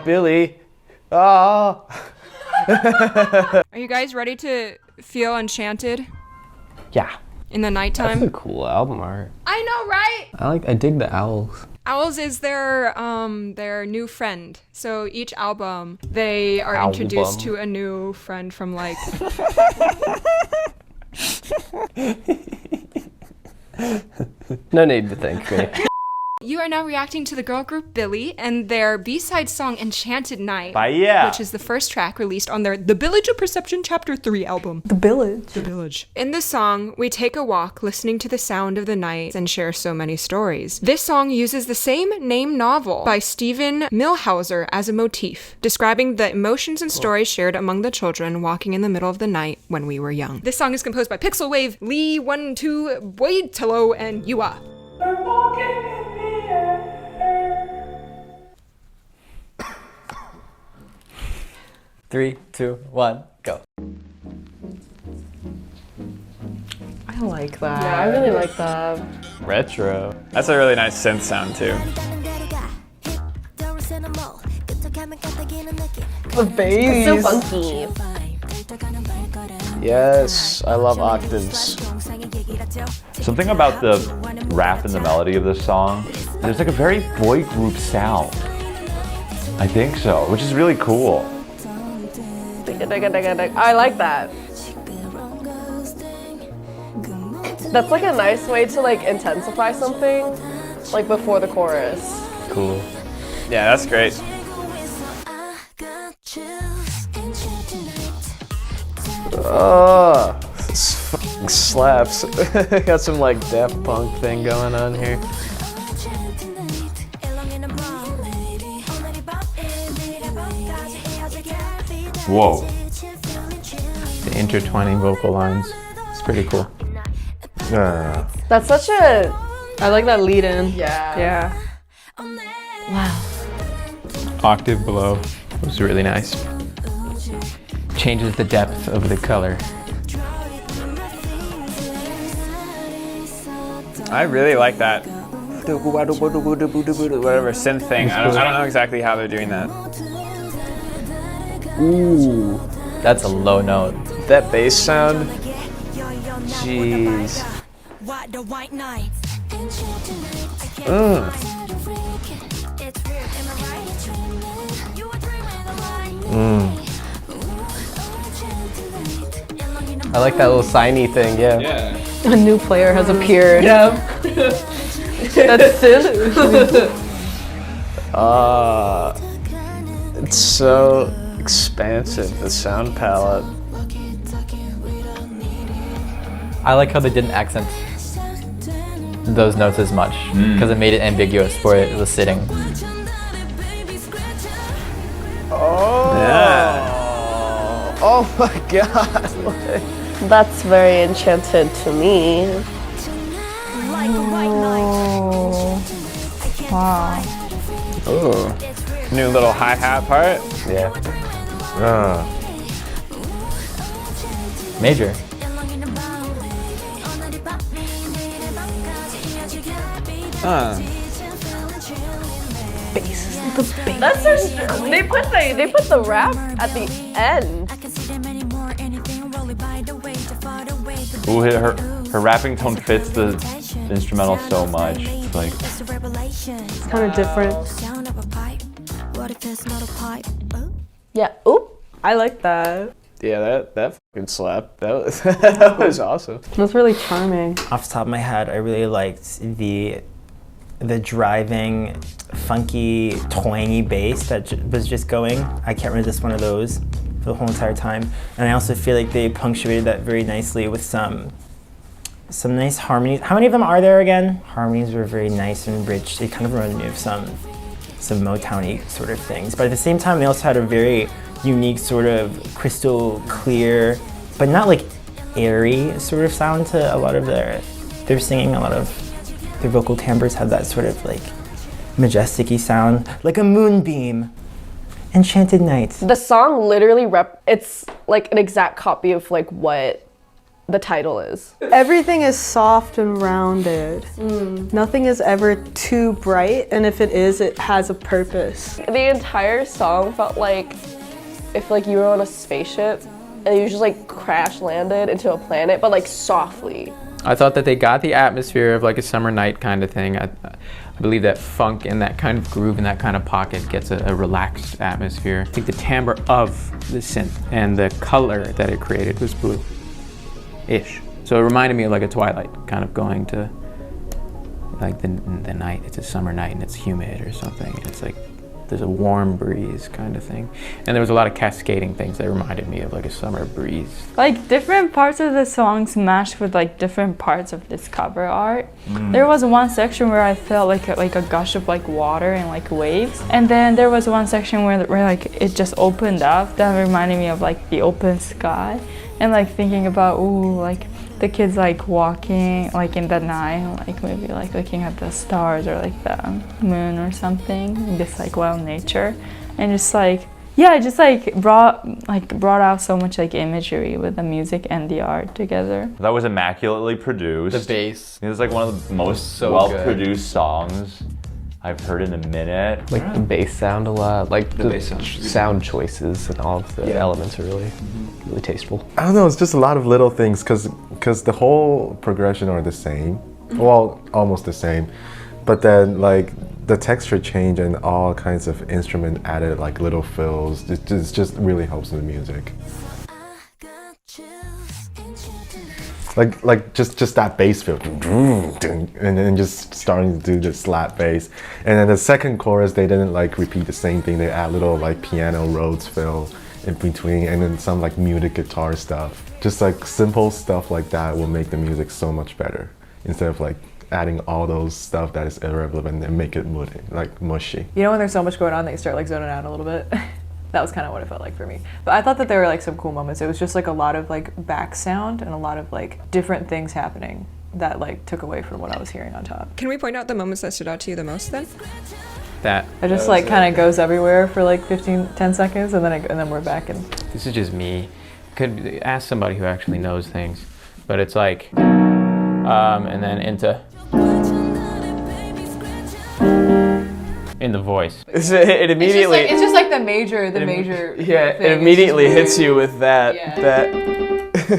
Billlie. Ah. Are you guys ready to feel enchanted Yeah. in the nighttime? That's a cool album art. I know, right? I dig the owls. Owls is their new friend. So each album, they are introduced to a new friend from like... No need to thank me. You are now reacting to the girl group Billlie and their B-side song Enchanted Night, which is the first track released on their The Village of Perception Chapter 3 album. The Village. The Village. In this song, we take a walk listening to the sound of the night and share so many stories. This song uses the same name novel by Stephen Millhauser as a motif, describing the emotions and stories shared among the children walking in the middle of the night when we were young. This song is composed by Pixel Wave, Lee 12, Boytelo, and Yua. Three, two, one, go. I like that. Yeah, I really like that. Retro. That's a really nice synth sound too. The bass. It's so funky. Yes, I love octaves. Something about the rap and the melody of this song, there's like a very boy group sound. I think so, which is really cool. I like that. That's like a nice way to like intensify something, like before the chorus. Cool. Yeah, that's great. Oh, this fucking slaps. Got some like Daft Punk thing going on here. Whoa. The intertwining vocal lines. It's pretty cool. That's such a... I like that lead in. Yeah. Wow. Octave below. It was really nice. Changes the depth of the color. I really like that. Whatever synth thing. I don't know exactly how they're doing that. Ooh. That's a low note. That bass sound. Jeez. I like that little signy thing, yeah. A new player has appeared. Yeah. That's it. It's so expansive, the sound palette. I like how they didn't accent those notes as much because it made it ambiguous for it was sitting. Oh. Yeah. Oh my god. That's very enchanted to me. Oh. Wow. Oh. New little hi-hat part. Yeah. Major. That's so they put the rap at the end. Ooh, her rapping tone fits the instrumental so much. It's like It's kind of different. Yeah. Oop. I like that. Yeah, that fucking slapped. That was awesome. That's really charming. Off the top of my head, I really liked the driving, funky, twangy bass that was just going. I can't resist one of those for the whole entire time. And I also feel like they punctuated that very nicely with some nice harmonies. How many of them are there again? Harmonies were very nice and rich. They kind of reminded me of some Motown-y sort of things. But at the same time, they also had a very unique sort of crystal clear, but not like airy sort of sound to a lot of their singing. A lot of their vocal timbres have that sort of like majestic-y sound, like a moonbeam. Enchanted Night. The song literally it's like an exact copy of like what the title is. Everything is soft and rounded. Nothing is ever too bright, and if it is, it has a purpose. The entire song felt like if like you were on a spaceship and you just like crash landed into a planet, but like softly. I thought that they got the atmosphere of like a summer night kind of thing. I believe that funk and that kind of groove and that kind of pocket gets a relaxed atmosphere. I think the timbre of the synth and the color that it created was blue-ish. So it reminded me of like a Twilight, kind of going to like the night. It's a summer night and it's humid or something. It's like there's a warm breeze kind of thing. And there was a lot of cascading things that reminded me of like a summer breeze. Like different parts of the songs matched with like different parts of this cover art. There was one section where I felt like a gush of like water and like waves. And then there was one section where like it just opened up that reminded me of like the open sky. And like thinking about, ooh, like the kids like walking like in the night, like maybe like looking at the stars or like the moon or something, just like wild nature, and just like it just like brought out so much like imagery with the music and the art together. That was immaculately produced. The bass. It was like one of the most So well-produced songs I've heard in a minute. Like the bass sound a lot, like the bass sound. sound choices and all of the elements are really tasteful. I don't know, it's just a lot of little things because the whole progression are the same. Well, almost the same. But then like the texture change and all kinds of instrument added like little fills. It just really helps the music. Like just that bass fill, and then just starting to do the slap bass. And then the second chorus, they didn't like repeat the same thing. They add little like piano Rhodes fill in between, and then some like muted guitar stuff. Just like simple stuff like that will make the music so much better instead of like adding all those stuff that is irrelevant and make it mushy. You know when there's so much going on that you start like zoning out a little bit? That was kind of what it felt like for me. But I thought that there were like some cool moments. It was just like a lot of like back sound and a lot of like different things happening that like took away from what I was hearing on top. Can we point out the moments that stood out to you the most then? That It just like kind of goes everywhere for like 10 seconds and then we're back and this is just me. Could ask somebody who actually knows things, but it's like, and then into. In the voice. It immediately. It's just like the major. Yeah, it immediately hits you with that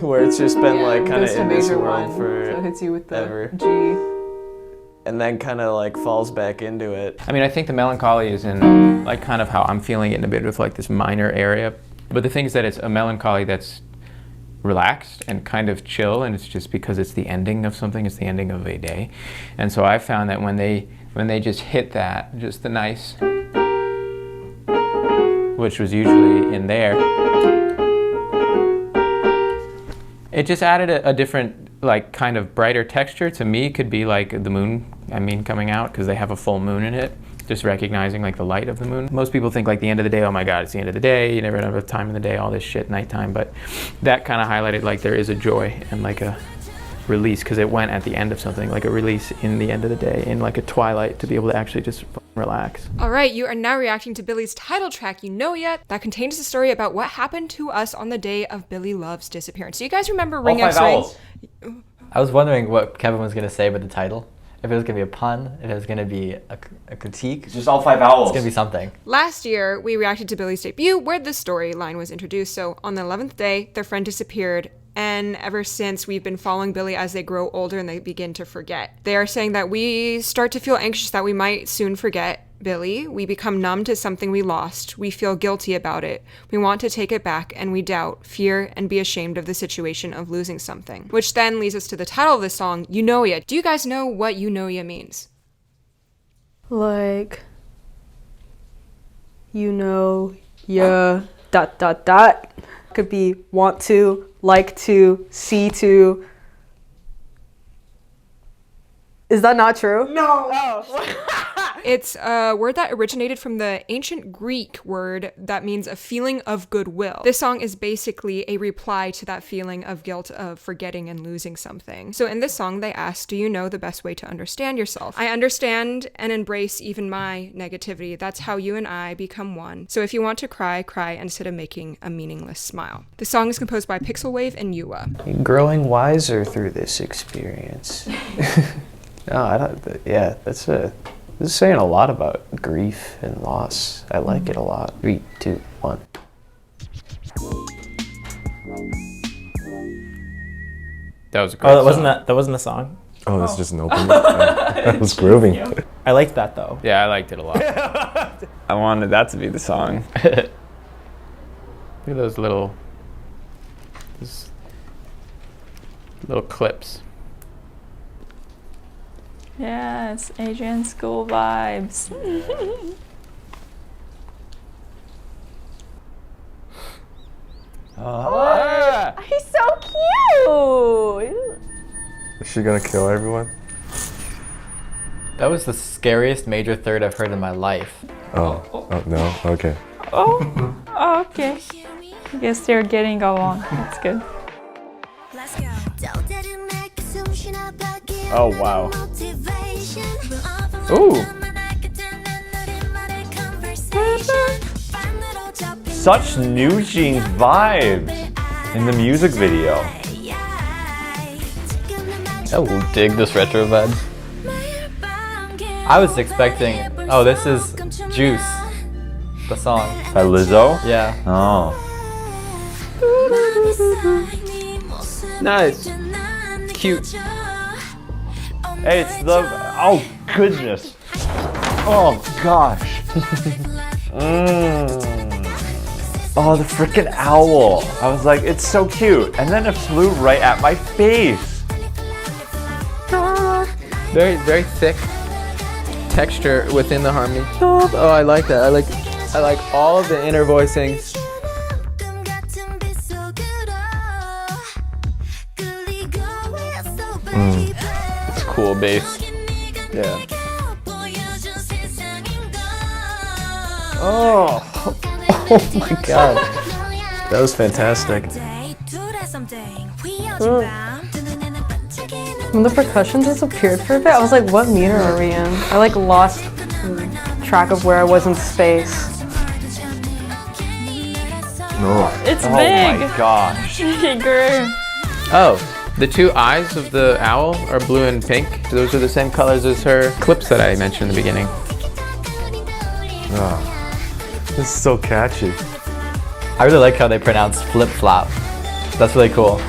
where it's just been like kind of in this world for so it hits you with the ever. G. And then kind of like falls back into it. I mean, I think the melancholy is in like kind of how I'm feeling it in a bit of like this minor area. But the thing is that it's a melancholy that's relaxed and kind of chill, and it's just because it's the ending of something, it's the ending of a day. And so I found that when they just hit that, just the nice, which was usually in there, it just added a different, like, kind of brighter texture. To me, it could be like the moon, coming out, because they have a full moon in it. Just recognizing like the light of the moon. Most people think like the end of the day, oh my God, it's the end of the day, you never have a time in the day, all this shit, nighttime. But that kind of highlighted like there is a joy and like a release, because it went at the end of something, like a release in the end of the day, in like a twilight, to be able to actually just relax. All right, you are now reacting to Billie's title track, EUNOIA, that contains a story about what happened to us on the day of Billie Love's disappearance. Do you guys remember Ring X Ring? I was wondering what Kevin was going to say about the title. If it was going to be a pun, if it was going to be a critique. It's just all 5 vowels. It's going to be something. Last year, we reacted to Billie's debut, where this storyline was introduced. So on the 11th day, their friend disappeared. And ever since, we've been following Billlie as they grow older and they begin to forget. They are saying that we start to feel anxious that we might soon forget Billlie. We become numb to something we lost. We feel guilty about it. We want to take it back, and we doubt, fear, and be ashamed of the situation of losing something. Which then leads us to the title of the song, EUNOIA. Do you guys know what EUNOIA means? Like, you know, yeah, ... Could be want to, like to, see to. Is that not true? No. Oh. It's a word that originated from the ancient Greek word that means a feeling of goodwill. This song is basically a reply to that feeling of guilt of forgetting and losing something. So in this song, they ask, do you know the best way to understand yourself? I understand and embrace even my negativity. That's how you and I become one. So if you want to cry, cry instead of making a meaningless smile. The song is composed by Pixelwave and Yua. Growing wiser through this experience. No, I don't. Yeah, this is saying a lot about grief and loss. I like it a lot. 3, 2, 1. That was a great Oh, song. that wasn't the song. Oh, that's just an opening. That was grooving. I liked that though. Yeah, I liked it a lot. I wanted that to be the song. Look at those little clips. Yes, Asian school vibes. He's so cute. Is she gonna kill everyone? That was the scariest major third I've heard in my life. Oh no. Okay. Oh, okay. I guess they're getting along. That's good. Oh, wow. Ooh. Such New Jeans vibes in the music video. I will dig this retro vibe. I was expecting, oh, this is Juice, the song. By Lizzo? Yeah. Oh. Nice. Cute. Hey, it's the. Oh, goodness. Oh, gosh. Oh, the freaking owl. I was like, it's so cute. And then it flew right at my face. Very, very thick texture within the harmony. Oh, I like that. I like all of the inner voicings. It's cool bass. Yeah. Oh. Oh my god. That was fantastic. When the percussion disappeared for a bit, I was like, what meter are we in? I like lost track of where I was in space. No. It's Oh big. my gosh. It grew. Oh, the two eyes of the owl are blue and pink. Those are the same colors as her clips that I mentioned in the beginning. Oh, this is so catchy. I really like how they pronounce flip-flop. That's really cool.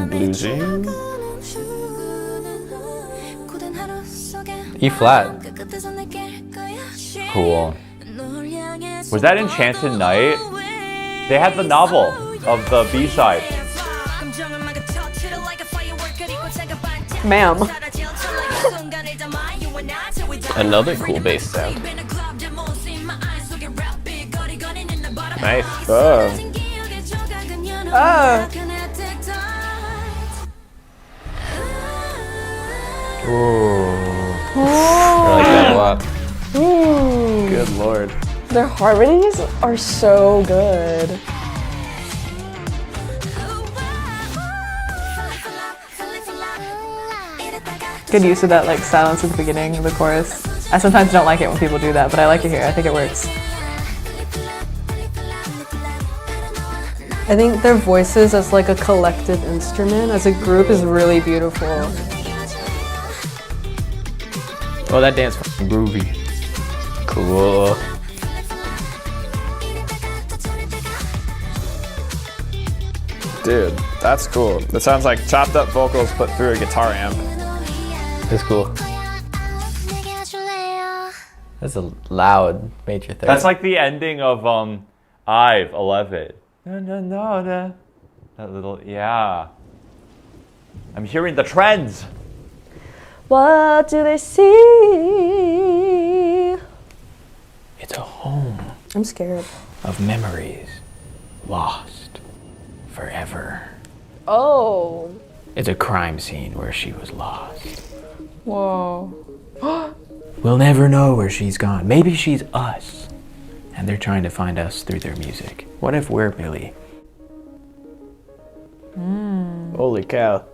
Bluesy. E flat. Cool. Was that Enchanted Night? They had the novel of the B-side. Ma'am. Another cool bass sound. Nice. I like that a lot. Good lord. Their harmonies are so good. Good use of that like silence at the beginning of the chorus. I sometimes don't like it when people do that, but I like it here. I think it works. I think their voices as like a collective instrument, as a group, is really beautiful. Oh, that dance fucking groovy. Cool. Dude, that's cool. That sounds like chopped up vocals put through a guitar amp. It's cool. That's a loud major third. That's like the ending of I've 11. That little, yeah. I'm hearing the trends. What do they see? It's a home I'm scared. of memories lost forever. Oh. It's a crime scene where she was lost. Whoa. We'll never know where she's gone. Maybe she's us. And they're trying to find us through their music. What if we're Billlie? Holy cow.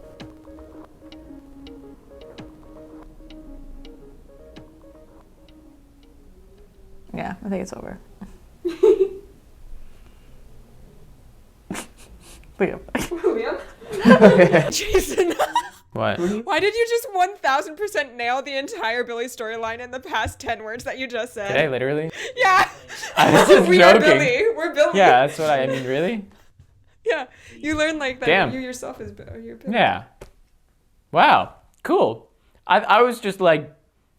Yeah, I think it's over. Liam? Jason. What? Why did you just 1000% nail the entire Billlie storyline in the past 10 words that you just said? Did I literally? Yeah. I was just We joking. are Billlie. We're Billlie. Yeah, that's what I mean, really? Yeah. You learn like that. Damn. You yourself is you're Billlie. Yeah. Wow. Cool. I was just like,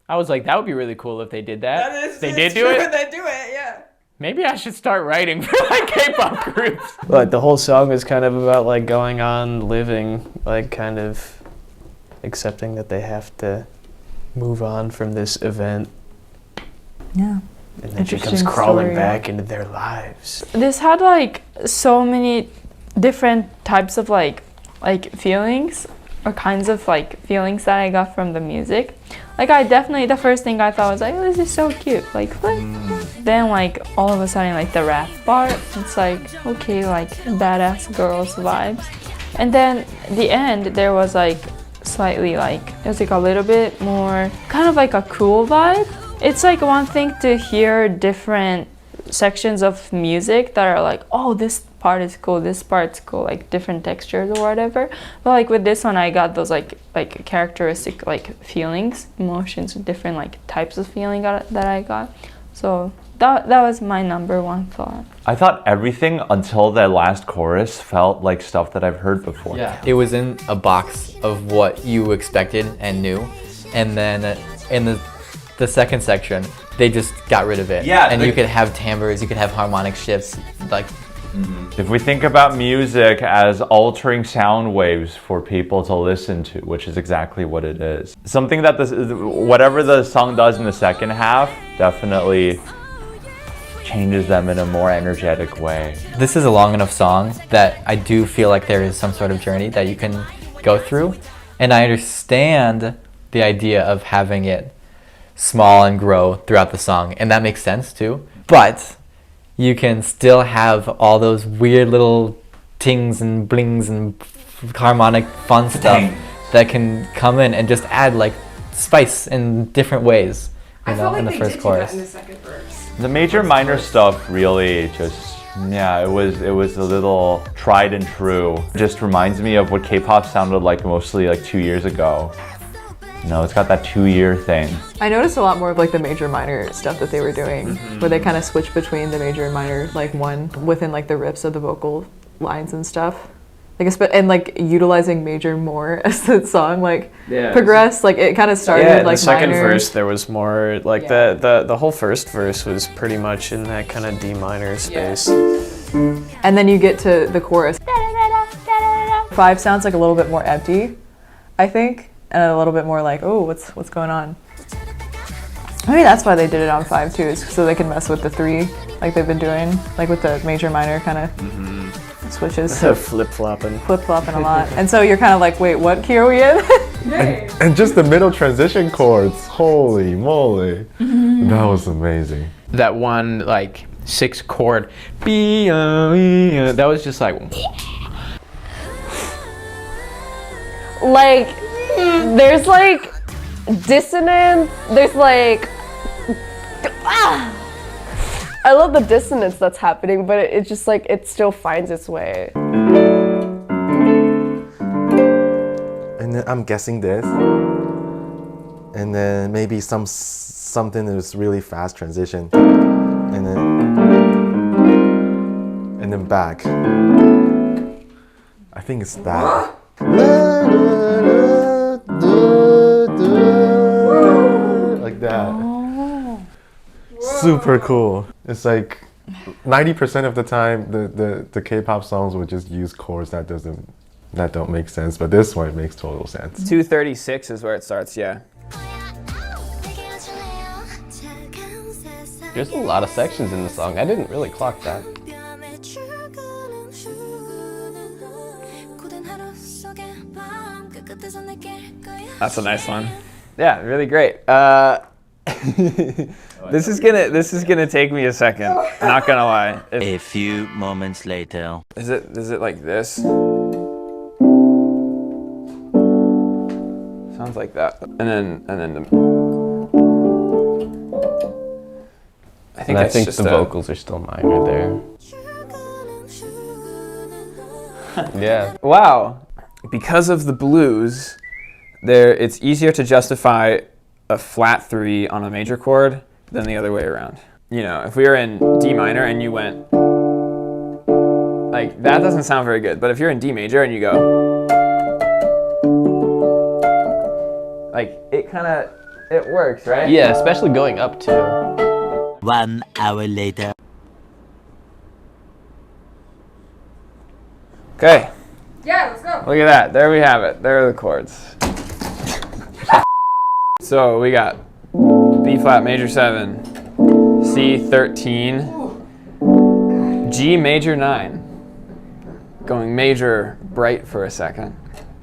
that would be really cool if they did that. They did do it? They do it, yeah. Maybe I should start writing for like K-pop groups. Like the whole song is kind of about like going on living, like kind of accepting that they have to move on from this event. Yeah. And then she comes Interesting crawling story. back into their lives. This had like so many different types of like feelings or kinds of like feelings that I got from the music. Like I definitely, the first thing I thought was like, oh, this is so cute. Like what? Then like all of a sudden like the rap part, it's like, okay, like badass girls vibes. And then the end, there was like slightly like, it was like a little bit more kind of like a cool vibe. It's like one thing to hear different sections of music that are like, oh, this part is cool, this part's cool, like different textures or whatever. But like with this one, I got those like characteristic like feelings, emotions, different like types of feeling that I got. So that was my number one thought. I thought everything until the last chorus felt like stuff that I've heard before. Yeah, it was in a box of what you expected and knew, and then in the second section, they just got rid of it. Yeah, and you could have timbres, you could have harmonic shifts, like. If we think about music as altering sound waves for people to listen to, which is exactly what it is. Something that whatever the song does in the second half definitely changes them in a more energetic way. This is a long enough song that I do feel like there is some sort of journey that you can go through. And I understand the idea of having it small and grow throughout the song, and that makes sense too. But you can still have all those weird little tings and blings and harmonic fun stuff that can come in and just add like spice in different ways, you know, in the first chorus. In the second verse. The major minor stuff really just, yeah, it was a little tried and true. It just reminds me of what K-pop sounded like mostly like 2 years ago. You know, it's got that 2-year thing. I noticed a lot more of like the major minor stuff that they were doing, where they kind of switched between the major and minor, like one within like the riffs of the vocal lines and stuff. Like and like utilizing major more as the song like progressed. Like it kind of started Yeah, like the second minor. verse there was more like the whole first verse was pretty much in that kind of D minor space. And then you get to the chorus. 5 sounds like a little bit more empty, I think. And a little bit more like, oh, what's going on? Maybe that's why they did it on 5 too, is so they can mess with the 3 like they've been doing, like with the major minor kind of switches. Flip-flopping a lot. And so you're kind of like, wait, what key are we in? And just the middle transition chords, holy moly. That was amazing. That one like 6 chord, that was just like. Like, there's like dissonance, there's like, I love the dissonance that's happening, but it just like, it still finds its way. And then I'm guessing this. And then maybe something that's really fast transition. And then back. I think it's that. Like that. Super cool. It's like 90% of the time the K-pop songs would just use chords that don't make sense, but this one makes total sense. 236 is where it starts, yeah. There's a lot of sections in the song. I didn't really clock that. That's a nice one. Yeah, really great. This is gonna take me a second. Not gonna lie. A few moments later. Is it like this? Sounds like that. And then the. I think the vocals are still minor there. Yeah. Wow. Because of the blues, it's easier to justify a flat 3 on a major chord than the other way around. You know, if we were in D minor and you went like that, doesn't sound very good. But if you're in D major and you go like it works, right? Yeah, especially going up too. 1 hour later. Okay. Yeah, let's go. Look at that. There we have it. There are the chords. So we got B flat major 7, C 13, G major 9, going major bright for a second,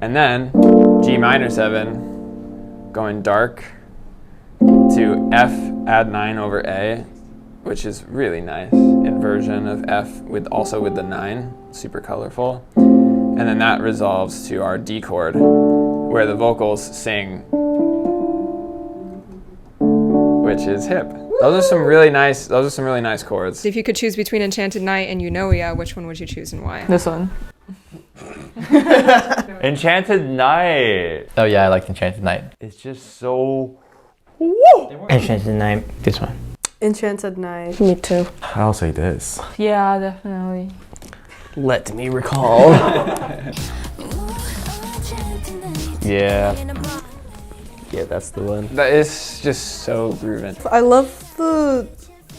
and then G minor 7, going dark to F add 9 over A, which is really nice inversion of F with the 9, super colorful. And then that resolves to our D chord, where the vocals sing, which is hip. Those are some really nice chords. If you could choose between Enchanted Night and EUNOIA, which one would you choose and why? This one. Enchanted Night. Oh yeah, I like Enchanted Night. It's just so. Enchanted Night. This one. Enchanted Night. Me too. I'll say this. Yeah, definitely. Let me recall. Yeah. Yeah, that's the one. That is just so grooving. I love the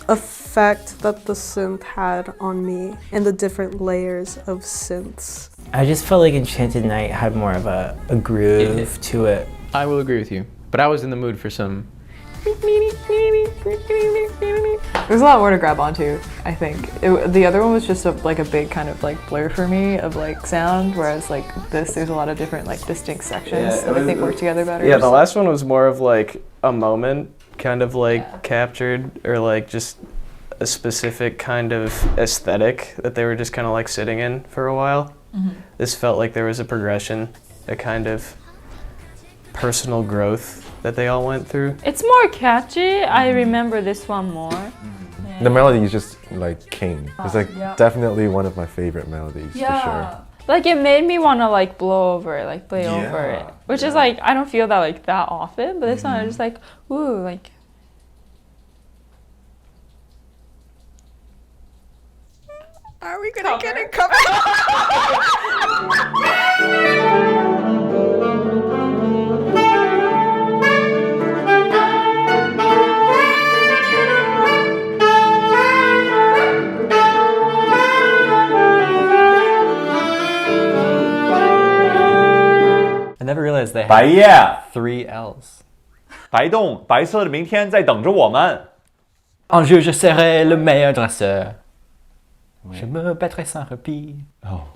effect that the synth had on me and the different layers of synths. I just felt like Enchanted Night had more of a groove to it. I will agree with you, but I was in the mood for some. There's a lot more to grab onto, I think. The other one was just a big kind of like blur for me of like sound, whereas like this, there's a lot of different like distinct sections that I think work together better. Yeah, the last one was more of like a moment kind of like captured, or like just a specific kind of aesthetic that they were just kind of like sitting in for a while. Mm-hmm. This felt like there was a progression, a kind of personal growth that they all went through. It's more catchy. I remember this one more. Yeah. The melody is just like king. It's like definitely one of my favorite melodies for sure. Like it made me want to like blow over it, like play over it, which is like I don't feel that often. But this one I was just like, ooh, like. Are we gonna get it covered? I never realized they 白夜 had 3 L's. 白洞，白色的明天在等着我们。 Un jour je serai le meilleur dresseur. Je me battrai sans répit. Oh.